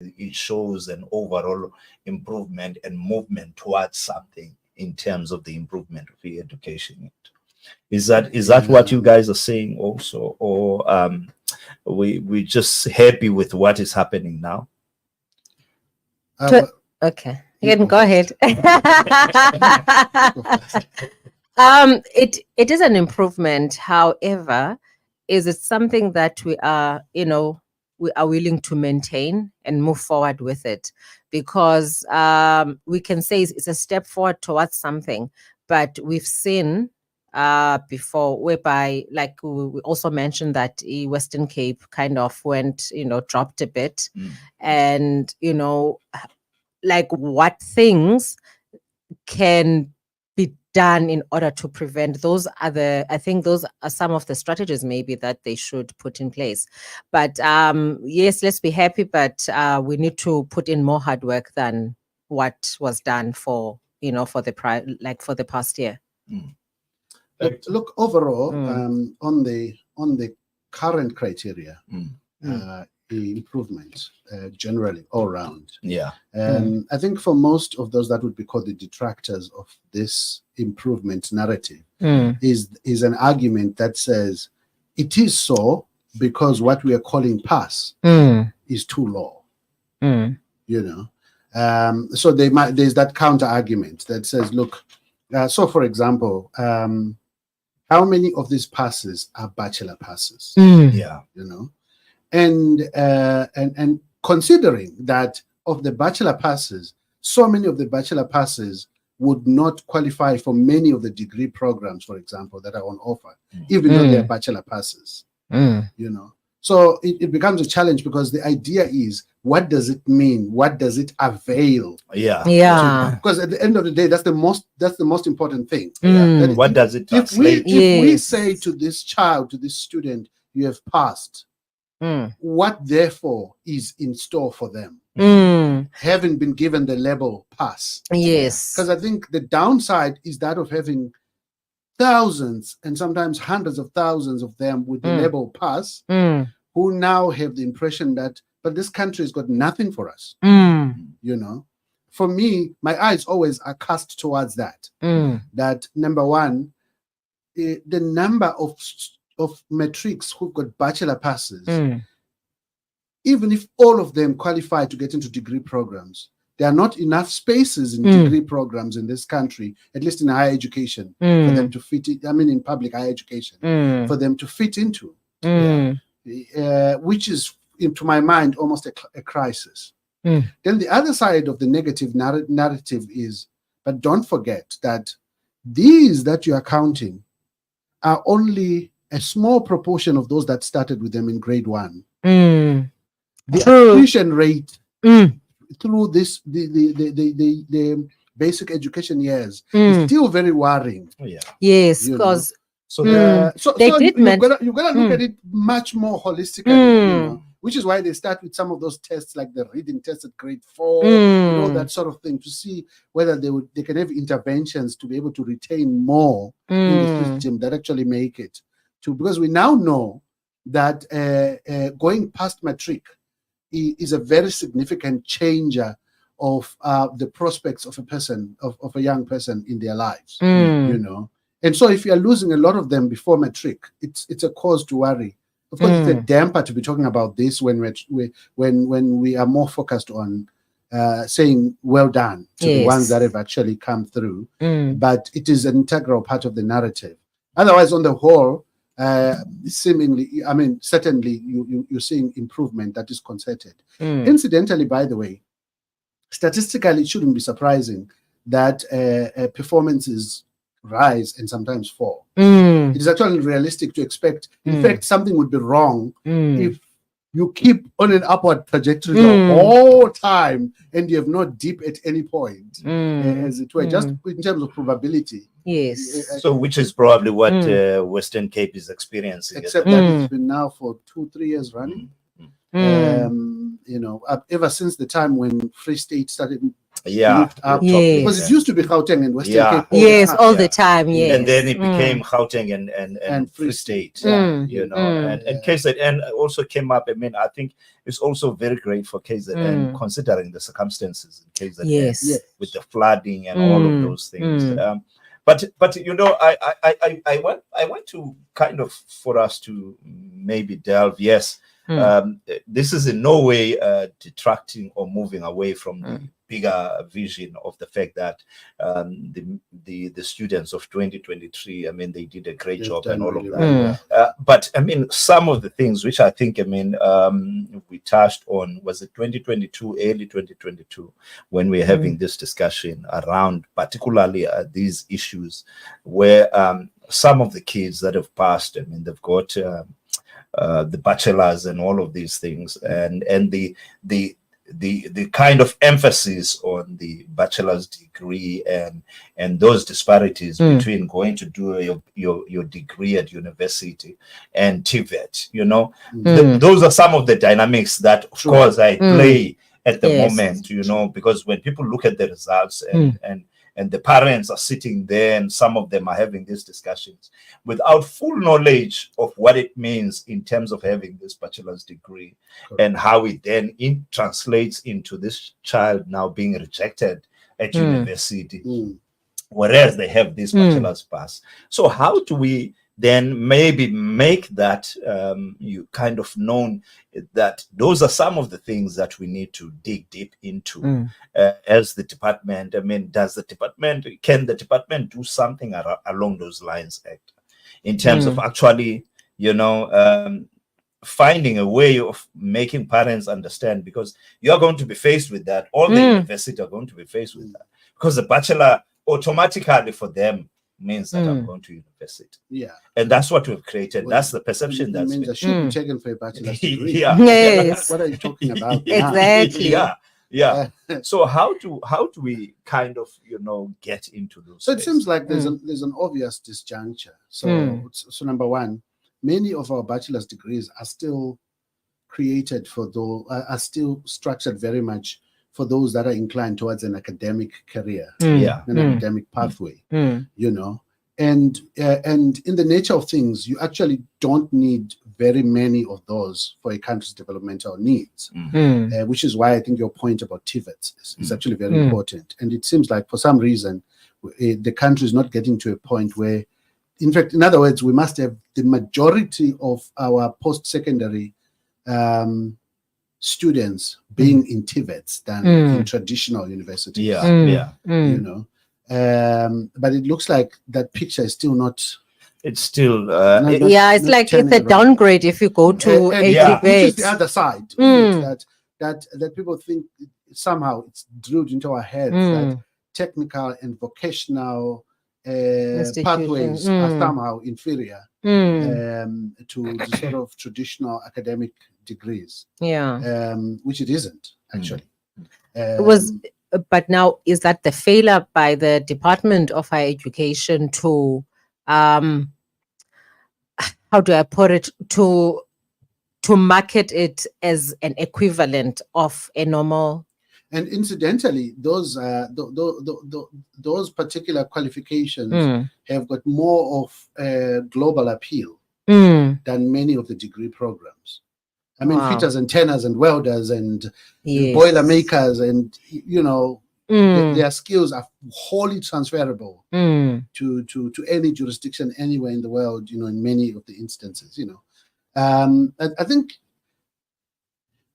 it shows an overall improvement and movement towards something in terms of the improvement of the education. Is that what you guys are saying also, or we just happy with what is happening now? Okay, you can go ahead. It is an improvement. However, is it something that we are willing to maintain and move forward with it? Because we can say it's a step forward towards something, but we've seen before whereby, like we also mentioned, that Western Cape kind of went, dropped a bit, and like what things can be done in order to prevent those other. I think those are some of the strategies maybe that they should put in place. But yes, let's be happy, but we need to put in more hard work than what was done for the past year. Look overall, on the current criteria, the improvements generally all around. Yeah. I think for most of those that would be called the detractors of this improvement narrative is an argument that says it is so because what we are calling pass is too low. So there's that counter argument that says, look, so for example, how many of these passes are bachelor passes? Yeah. And considering that of the bachelor passes, so many of the bachelor passes would not qualify for many of the degree programs, for example, that are on offer, even though they're bachelor passes. So it becomes a challenge, because the idea is, what does it mean? What does it avail? Yeah. Because at the end of the day, that's the most important thing. What does it translate? If we say to this child, to this student, you have passed, what therefore is in store for them, having been given the label pass? Yes. Because I think the downside is that of having thousands and sometimes hundreds of thousands of them with the label pass, who now have the impression that, but this country has got nothing for us. For me, my eyes always are cast towards that. That number one, the number of matrics who've got bachelor passes, even if all of them qualify to get into degree programs, there are not enough spaces in degree programs in this country, at least in higher education, for them to fit in. I mean, in public higher education, for them to fit into, which is, to my mind, almost a crisis. Then the other side of the negative narrative is, but don't forget that these that you are counting are only a small proportion of those that started with them in grade 1. The attrition rate through the basic education years is still very worrying. Yes, because you've got to look at it much more holistically, which is why they start with some of those tests, like the reading test at grade 4 and all that sort of thing, to see whether they can have interventions to be able to retain more in the system that actually make it to, because we now know that going past matric is a very significant changer of the prospects of a person, of a young person in their lives, And so if you're losing a lot of them before matric, it's a cause to worry. Of course, it's a damper to be talking about this when we are more focused on saying well done to the ones that have actually come through. But it is an integral part of the narrative. Otherwise, on the whole, seemingly, I mean, certainly you're seeing improvement that is concerted. Incidentally, by the way, statistically, it shouldn't be surprising that performances rise and sometimes fall. It is actually realistic to expect. In fact, something would be wrong if you keep on an upward trajectory the whole time and you have not dip at any point, as it were, just in terms of probability. Yes. So, which is probably what Western Cape is experiencing. Except that it's been now for 2-3 years running. Ever since the time when Free State started Yeah. moved up. Yes. Because it used to be Gauteng and Western Yeah. Cape. all the Yes, time. all Yeah. the time. Yes. And then it became Gauteng and Free State, you know, and KZN also came up. I mean, I think it's also very great for KZN considering the circumstances in KZN Yes. with the flooding and all of those things. But you know, I want to kind of for us to maybe delve. Yes, this is in no way detracting or moving away from the bigger vision of the fact that the students of 2023, I mean, they did a great job and all of that. But I mean, some of the things which I think, I mean, we touched on, was it 2022, early 2022, when we're having this discussion around particularly these issues where some of the kids that have passed, I mean, they've got the bachelors and all of these things, and the kind of emphasis on the bachelor's degree and those disparities between going to do your degree at university and TVET, you know, those are some of the dynamics that, of course, I play at the moment, you know, because when people look at the results and the parents are sitting there and some of them are having these discussions without full knowledge of what it means in terms of having this bachelor's degree and how it then translates into this child now being rejected at university, whereas they have this bachelor's pass. So how do we then maybe make that you kind of known that those are some of the things that we need to dig deep into as the department? I mean, can the department do something along those lines, in terms of actually, you know, finding a way of making parents understand, because you're going to be faced with that. All the university are going to be faced with that, because the bachelor automatically for them means that I'm going to university. Yeah. And that's what we've created. Well, that's the perception that means I should be taken for a bachelor's degree. Yes. What are you talking about? Exactly. Yeah. So how do we kind of, you know, get into those? So it seems like there's an obvious disjuncture. So number one, many of our bachelor's degrees are still created for those, are still structured very much for those that are inclined towards an academic career, an academic pathway, you know. And in the nature of things, you actually don't need very many of those for a country's developmental needs, which is why I think your point about TVETs is actually very important. And it seems like for some reason, the country is not getting to a point where, in fact, in other words, we must have the majority of our post-secondary students being in TVETs than in traditional universities. You know. But it looks like that picture is still not. It's still it's like it's a downgrade if you go to a TVET. Which is the other side of it, that people think somehow it's drilled into our heads that technical and vocational pathways are somehow inferior to sort of traditional academic degrees. Which it isn't actually. It was. But now, is that the failure by the Department of Higher Education to, how do I put it, to market it as an equivalent of a normal? And incidentally, those particular qualifications have got more of global appeal than many of the degree programs. I mean, fitters and tanners and welders and boiler makers and, you know, their skills are wholly transferable to any jurisdiction anywhere in the world, you know, in many of the instances, you know. I think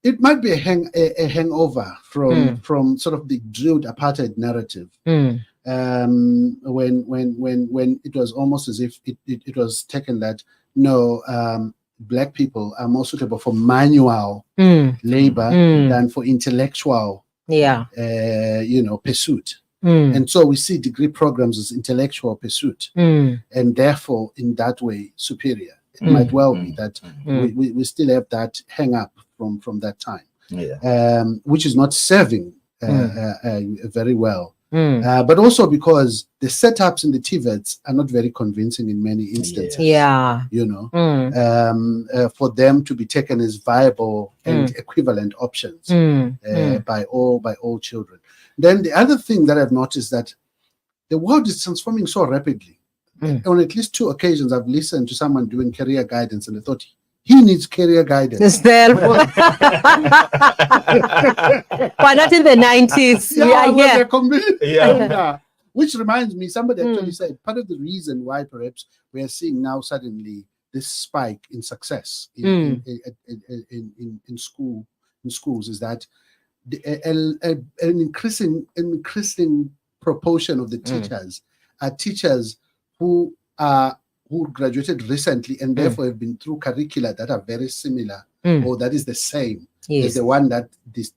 it might be a hangover from sort of the drilled apartheid narrative when it was almost as if it was taken that, Black people are more suitable for manual labor than for intellectual, pursuit. And so we see degree programs as intellectual pursuit, and therefore, in that way, superior. It might well be that we still have that hang up from that time, which is not serving very well But also because the setups in the TVETs are not very convincing in many instances. Yeah. You know, for them to be taken as viable and equivalent options by all children. Then the other thing that I've noticed that the world is transforming so rapidly. On at least 2 occasions, I've listened to someone doing career guidance, and I thought he needs career guidance. Why not in the 90s? Yeah. Which reminds me, somebody actually said part of the reason why perhaps we are seeing now suddenly this spike in success in schools is that an increasing proportion of the teachers are teachers who graduated recently and therefore have been through curricula that are very similar or that is the same as the one that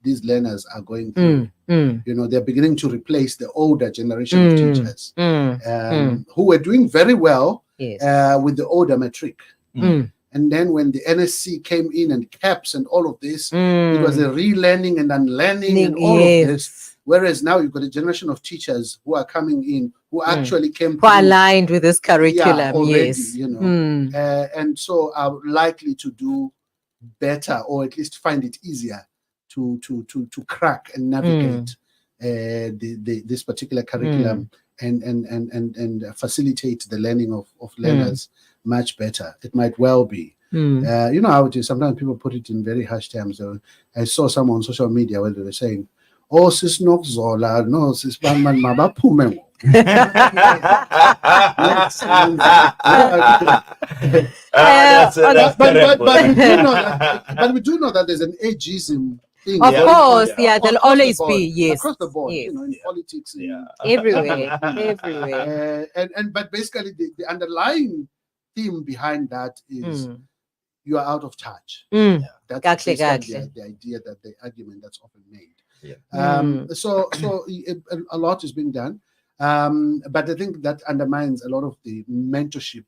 these learners are going through. You know, they're beginning to replace the older generation of teachers who were doing very well with the older matric. And then when the NSC came in and CAPS and all of this, it was a relearning and unlearning and all of this. Whereas now you've got a generation of teachers who are coming in who actually came who aligned with this curriculum, already, you know, and so are likely to do better or at least find it easier to crack and navigate this particular curriculum and facilitate the learning of learners much better. It might well be. You know how it is. Sometimes people put it in very harsh terms. I saw someone on social media where they were saying, "Oh, sis Zola, no, sis man mabaphume." But we do know that there's an ageism thing. Of course, there'll always be, yes. Across the board, you know, in politics. Everywhere. But basically the underlying theme behind that is you are out of touch. That's the idea, that the argument that's often made. So a lot is being done, but I think that undermines a lot of the mentorship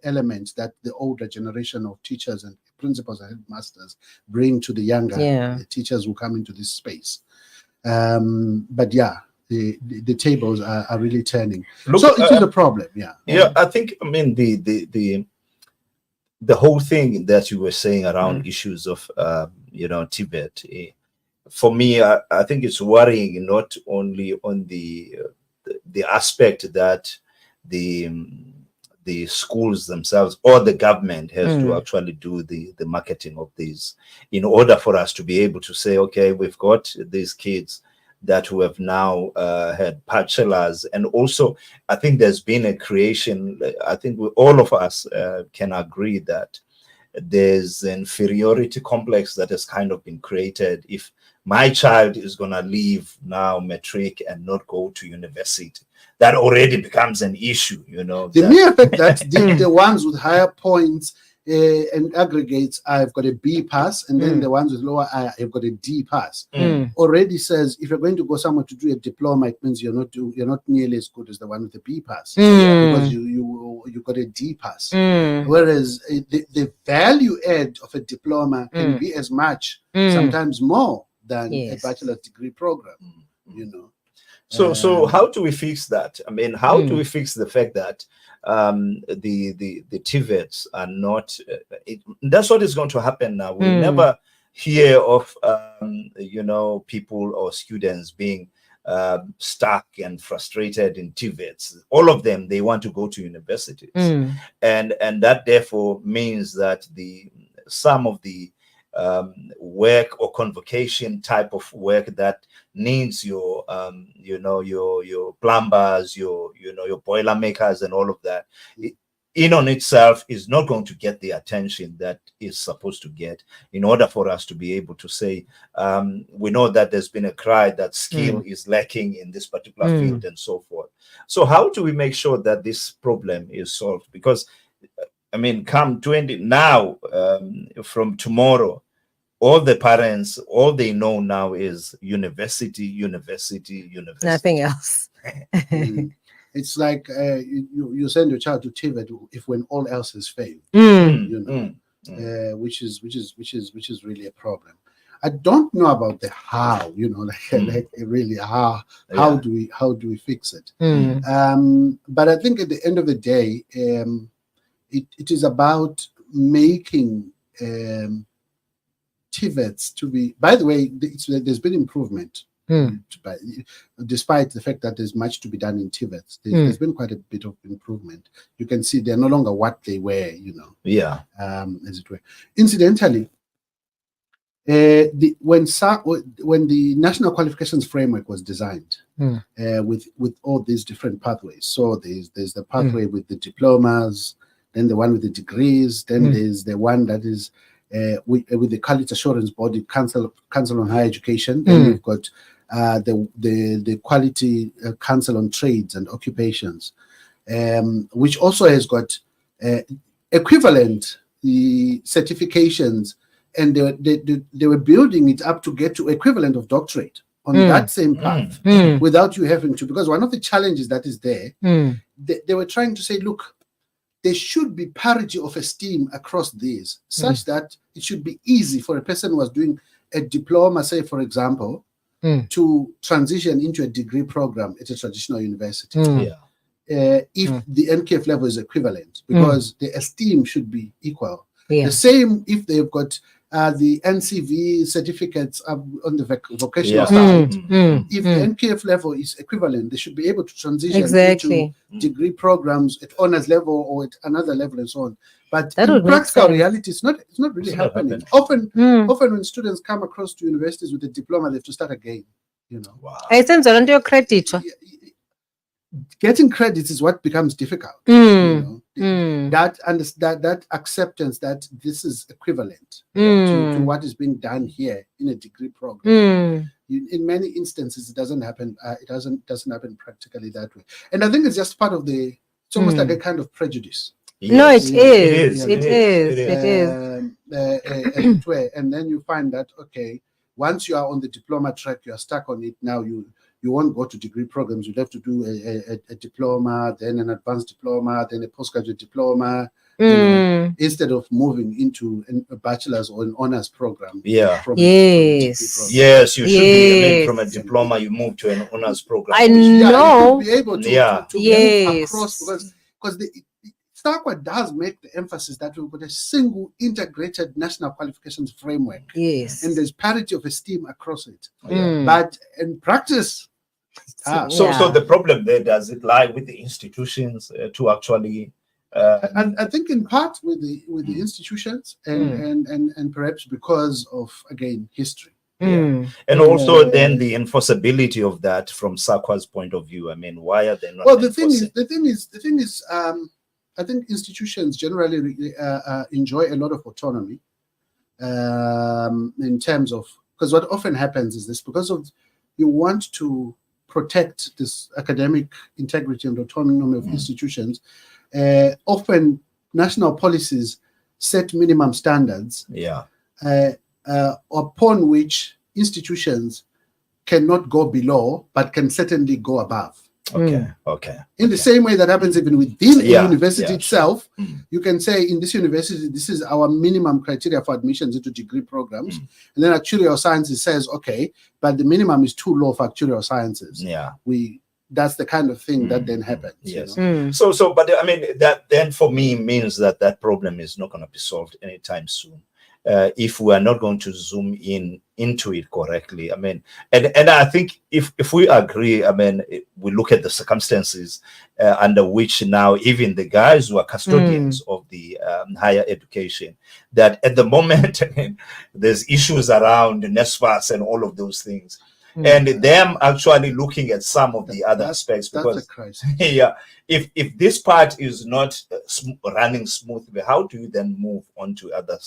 elements that the older generation of teachers and principals and headmasters bring to the younger teachers who come into this space. But the tables are really turning. Look, so it is a problem. I think, I mean, the whole thing that you were saying around issues of TVET, for me, I think it's worrying not only on the aspect that the schools themselves or the government has to actually do the marketing of these in order for us to be able to say, okay, we've got these kids that who have now had bachelors. And also, I think there's been a creation, I think all of us can agree that there's an inferiority complex that has kind of been created. If my child is going to leave now matric and not go to university, that already becomes an issue, you know. The mere fact that the ones with higher points and aggregates, I've got a B pass, and then the ones with lower I have got a D pass. Already says if you're going to go somewhere to do a diploma, it means you're not nearly as good as the one with the B pass because you got a D pass. Whereas the value add of a diploma can be as much, sometimes more than a bachelor's degree program. You know. So how do we fix that? I mean, how do we fix the fact that the TVETs are not? That's what is going to happen now. We'll never hear of people or students being stuck and frustrated in TVETs. All of them, they want to go to universities, and that therefore means that some of the work or convocation type of work that needs your your plumbers, your boiler makers and all of that, in on itself is not going to get the attention that is supposed to get in order for us to be able to say we know that there's been a cry that skill is lacking in this particular field and so forth. So how do we make sure that this problem is solved? Because I mean, come 20 now, from tomorrow, all the parents, all they know now is university. Nothing else. It's like you send your child to TVET if when all else has failed, which is really a problem. I don't know about the how, like really how do we fix it? But I think at the end of the day, it is about making TVETs to be. By the way, there's been improvement. Despite the fact that there's much to be done in TVETs, there's been quite a bit of improvement. You can see they're no longer what they were, as it were. Incidentally, when the National Qualifications Framework was designed, with all these different pathways, so there's the pathway with the diplomas, then the one with the degrees, then there's the one that is with the quality assurance body, Council on Higher Education. Then we've got the Quality Council on Trades and Occupations, which also has got equivalent the certifications, and they were building it up to get to equivalent of doctorate on that same path without you having to. Because one of the challenges that is there, they were trying to say, look, there should be parity of esteem across these, such that it should be easy for a person who was doing a diploma, say, for example, to transition into a degree program at a traditional university. If the NQF level is equivalent, because the esteem should be equal. The same if they've got the NCV certificates on the vocational side. If the NQF level is equivalent, they should be able to transition into degree programs at honors level or at another level and so on. But in practical reality, it's not really happening. Often when students come across to universities with a diploma, they have to start again. Wow. Getting credits is what becomes difficult. That acceptance that this is equivalent to what is being done here in a degree program. In many instances, it doesn't happen. It doesn't happen practically that way. And I think it's just part of it's almost like a kind of prejudice. Yes. No, it is. It is. And then you find that, okay, once you are on the diploma track, you are stuck on it. Now you won't go to degree programs. You'll have to do a diploma, then an advanced diploma, then a postgraduate diploma, instead of moving into a bachelor's or an honors program. Yes, you should be. From a diploma, you move to an honors program. I know. You be able to move across, because the STARQA does make the emphasis that we've got a single integrated national qualifications framework. Yes. And there's parity of esteem across it. But in practice, so the problem there, does it lie with the institutions to actually and I think in part with the institutions and perhaps because of, again, history. And also then the enforceability of that from SAQA's point of view. I mean, why are they not? Well, the thing is, I think institutions generally enjoy a lot of autonomy in terms of, because what often happens is this, because of you want to protect this academic integrity and autonomy of institutions, often national policies set minimum standards upon which institutions cannot go below, but can certainly go above. In the same way that happens even within a university itself, you can say in this university, this is our minimum criteria for admissions into degree programs. And then actuarial sciences says, okay, but the minimum is too low for actuarial sciences. That's the kind of thing that then happens. Yes. So, but I mean, that then for me means that problem is not going to be solved anytime soon. If we are not going to zoom into it correctly. I mean, and I think if we agree, I mean, we look at the circumstances under which now even the guys who are custodians of the higher education, that at the moment, I mean, there's issues around NSFAS and all of those things. And them actually looking at some of the other aspects, because if this part is not running smoothly, how do you then move on to other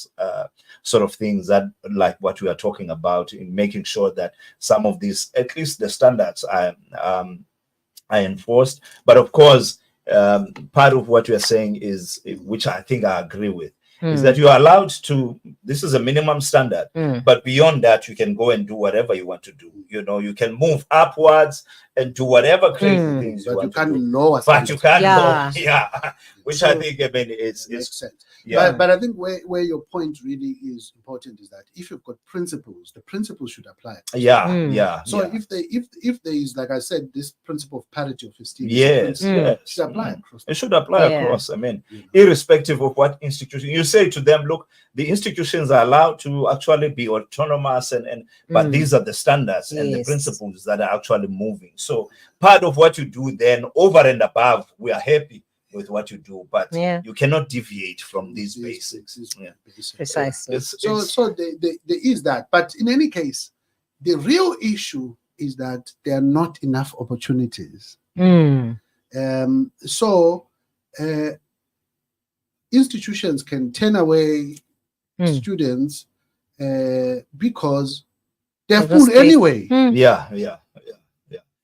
sort of things that, like what we are talking about, in making sure that some of these, at least the standards, are enforced? But of course, part of what you are saying is, which I think I agree with, is that you are allowed to, this is a minimum standard, but beyond that, you can go and do whatever you want to do. You know, you can move upwards and do whatever crazy things you want to do. But you can't lower. which So- I think, I mean, Makes is sense. yeah, But I think where your point really is important is that if you've got principles, the principles should apply. yeah, Mm. yeah. So yeah. if there is, like I said, this principle of parity of esteem, Yes, Mm. should apply Mm. across. It should apply Yeah. across. I mean, You know. irrespective of what institution you say to them, look, the institutions are allowed to actually be autonomous, and but Mm. these are the standards and the Yes. principles that are actually moving. So part of what you do then, over and above, we are happy with what you do, but Yeah. you cannot deviate from these These basics. Yeah. basics. Precisely. So there is that. But in any case, the real issue is that there are not enough opportunities. Mm. So institutions can turn away Mm. students because they're Because full they- anyway, Mm. Yeah.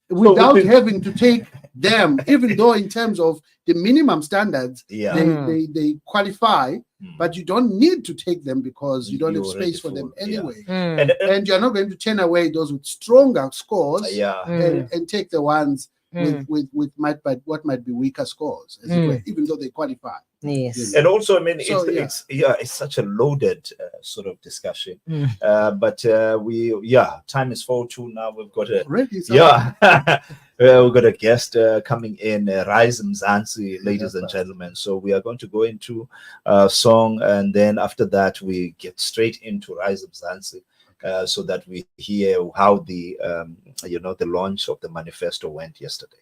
without So- having to take them, even though in terms of the minimum standards, Yeah. they qualify, Mm. but you don't need to take them because you don't You're have already space for them full, yeah. anyway. Mm. And you're not going to turn away those with stronger scores Yeah. and take the ones Mm. with what might be weaker scores, as it Mm. were, even though they qualify. Yes. And also, I mean, So, it's such a loaded sort of discussion. Mm. But time is 4:02 now. We've got a Already, so we've got a guest coming in, Rise Mzansi, ladies that's and right. gentlemen. So we are going to go into a song, and then after that we get straight into Rise Mzansi. So that we hear how the the launch of the manifesto went yesterday.